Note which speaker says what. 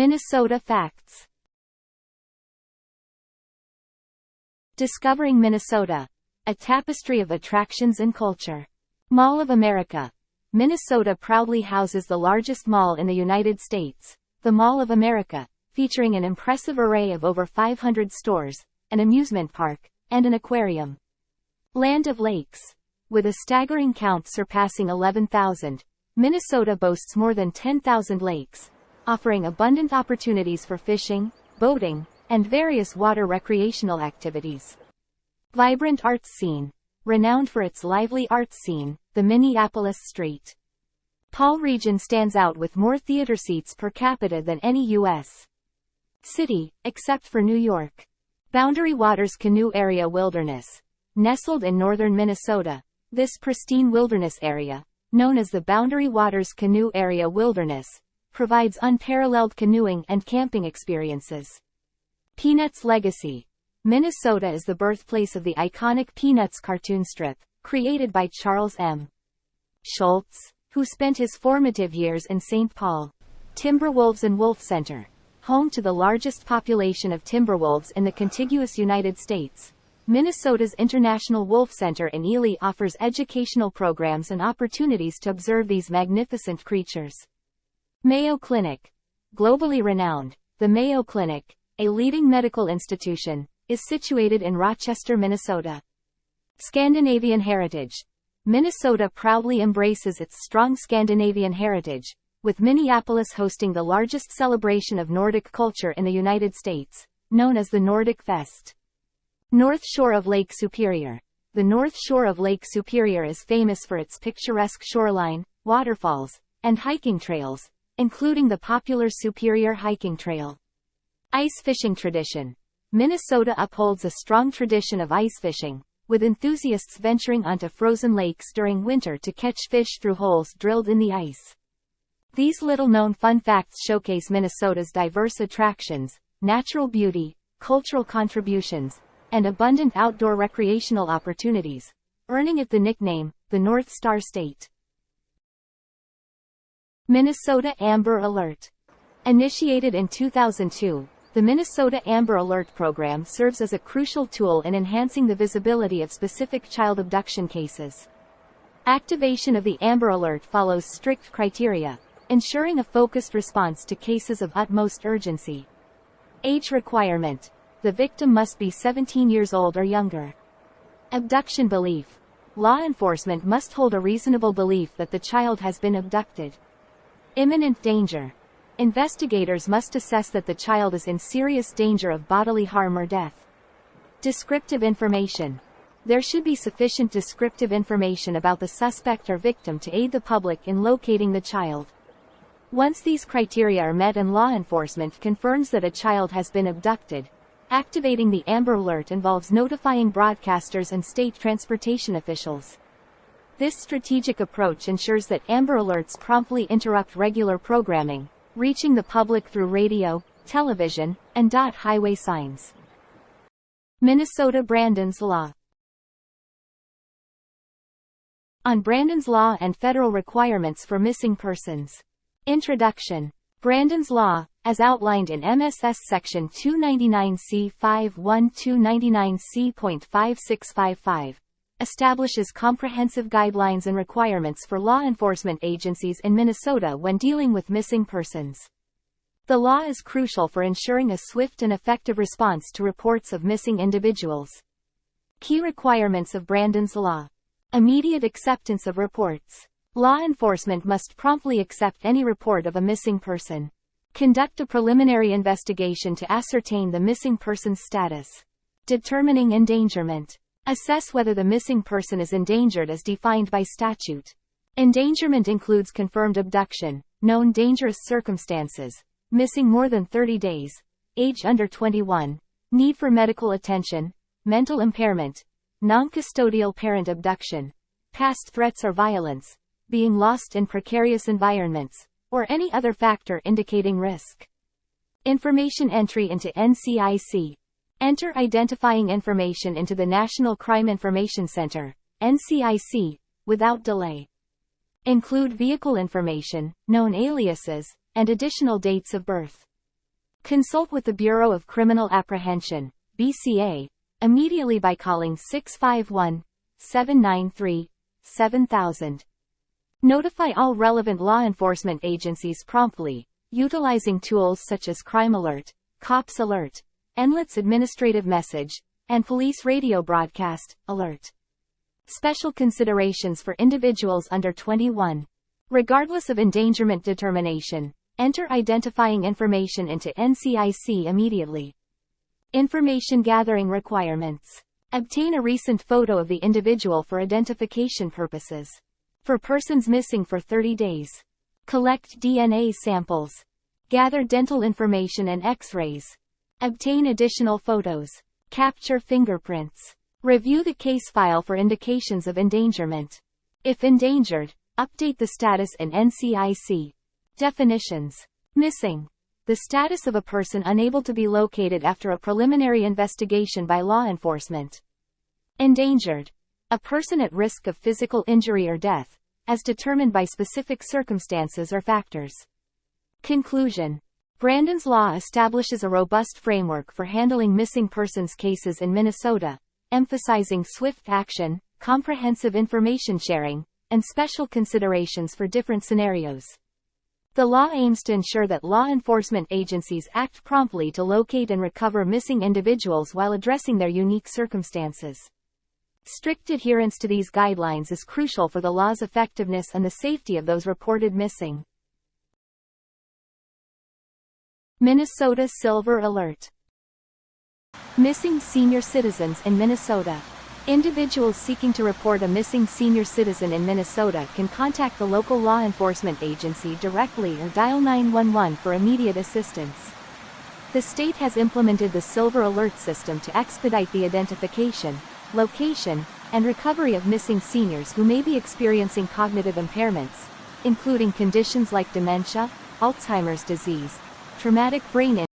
Speaker 1: Minnesota facts. Discovering Minnesota. A tapestry of attractions and culture. Mall of America. Minnesota proudly houses the largest mall in the United States, the Mall of America, featuring an impressive array of over 500 stores, an amusement park, and an aquarium. Land of lakes. With a staggering count surpassing 11,000, Minnesota boasts more than 10,000 lakes, offering abundant opportunities for fishing, boating, and various water recreational activities. Vibrant arts scene. Renowned for its lively arts scene, the Minneapolis St. Paul region stands out with more theater seats per capita than any U.S. city, except for New York. Boundary Waters Canoe Area Wilderness. Nestled in northern Minnesota, this pristine wilderness area, known as the Boundary Waters Canoe Area Wilderness, provides unparalleled canoeing and camping experiences. Peanuts legacy. Minnesota is the birthplace of the iconic Peanuts cartoon strip, created by Charles M. Schulz, who spent his formative years in St. Paul. Timberwolves and Wolf Center. Home to the largest population of timberwolves in the contiguous United States, Minnesota's International Wolf Center in Ely offers educational programs and opportunities to observe these magnificent creatures. Mayo Clinic. Globally renowned, the Mayo Clinic, a leading medical institution, is situated in Rochester, Minnesota. Scandinavian heritage. Minnesota proudly embraces its strong Scandinavian heritage, with Minneapolis hosting the largest celebration of Nordic culture in the United States, known as the Nordic Fest. North Shore of Lake Superior. The North Shore of Lake Superior is famous for its picturesque shoreline, waterfalls, and hiking trails, including the popular Superior Hiking Trail. Ice fishing tradition. Minnesota upholds a strong tradition of ice fishing, with enthusiasts venturing onto frozen lakes during winter to catch fish through holes drilled in the ice. These little-known fun facts showcase Minnesota's diverse attractions, natural beauty, cultural contributions, and abundant outdoor recreational opportunities, earning it the nickname, the North Star State. Minnesota Amber Alert. Initiated in 2002, the Minnesota Amber Alert program serves as a crucial tool in enhancing the visibility of specific child abduction cases. Activation of the Amber Alert follows strict criteria, ensuring a focused response to cases of utmost urgency. Age requirement. The victim must be 17 years old or younger. Abduction belief. Law enforcement must hold a reasonable belief that the child has been abducted. Imminent danger. Investigators must assess that the child is in serious danger of bodily harm or death. Descriptive information. There should be sufficient descriptive information about the suspect or victim to aid the public in locating the child. Once these criteria are met and law enforcement confirms that a child has been abducted, activating the Amber Alert involves notifying broadcasters and state transportation officials. This strategic approach ensures that Amber Alerts promptly interrupt regular programming, reaching the public through radio, television, and highway signs. Minnesota Brandon's Law. On Brandon's Law and federal requirements for missing persons. Introduction. Brandon's Law, as outlined in MSS Section 299C.51299C.5655, establishes comprehensive guidelines and requirements for law enforcement agencies in Minnesota when dealing with missing persons. The law is crucial for ensuring a swift and effective response to reports of missing individuals. Key requirements of Brandon's Law. Immediate acceptance of reports. Law enforcement must promptly accept any report of a missing person. Conduct a preliminary investigation to ascertain the missing person's status. Determining endangerment. Assess whether the missing person is endangered as defined by statute. Endangerment includes confirmed abduction, known dangerous circumstances, missing more than 30 days, age under 21, need for medical attention, mental impairment, non-custodial parent abduction, past threats or violence, being lost in precarious environments, or any other factor indicating risk. Information entry into NCIC. Enter identifying information into the National Crime Information Center, NCIC, without delay. Include vehicle information, known aliases, and additional dates of birth. Consult with the Bureau of Criminal Apprehension, BCA, immediately by calling 651-793-7000. Notify all relevant law enforcement agencies promptly, utilizing tools such as Crime Alert, Cops Alert, NLET's administrative message, and police radio broadcast alert. Special considerations for individuals under 21. Regardless of endangerment determination, enter identifying information into NCIC immediately. Information gathering requirements. Obtain a recent photo of the individual for identification purposes. For persons missing for 30 days. Collect DNA samples. Gather dental information and X-rays. Obtain additional photos. Capture fingerprints. Review the case file for indications of endangerment. If endangered, update the status in NCIC. Definitions. Missing. The status of a person unable to be located after a preliminary investigation by law enforcement. Endangered. A person at risk of physical injury or death, as determined by specific circumstances or factors. Conclusion. Brandon's Law establishes a robust framework for handling missing persons cases in Minnesota, emphasizing swift action, comprehensive information sharing, and special considerations for different scenarios. The law aims to ensure that law enforcement agencies act promptly to locate and recover missing individuals while addressing their unique circumstances. Strict adherence to these guidelines is crucial for the law's effectiveness and the safety of those reported missing. Minnesota Silver Alert. Missing senior citizens in Minnesota. Individuals seeking to report a missing senior citizen in Minnesota can contact the local law enforcement agency directly or dial 911 for immediate assistance. The state has implemented the Silver Alert system to expedite the identification, location, and recovery of missing seniors who may be experiencing cognitive impairments, including conditions like dementia, Alzheimer's disease, traumatic brain injury,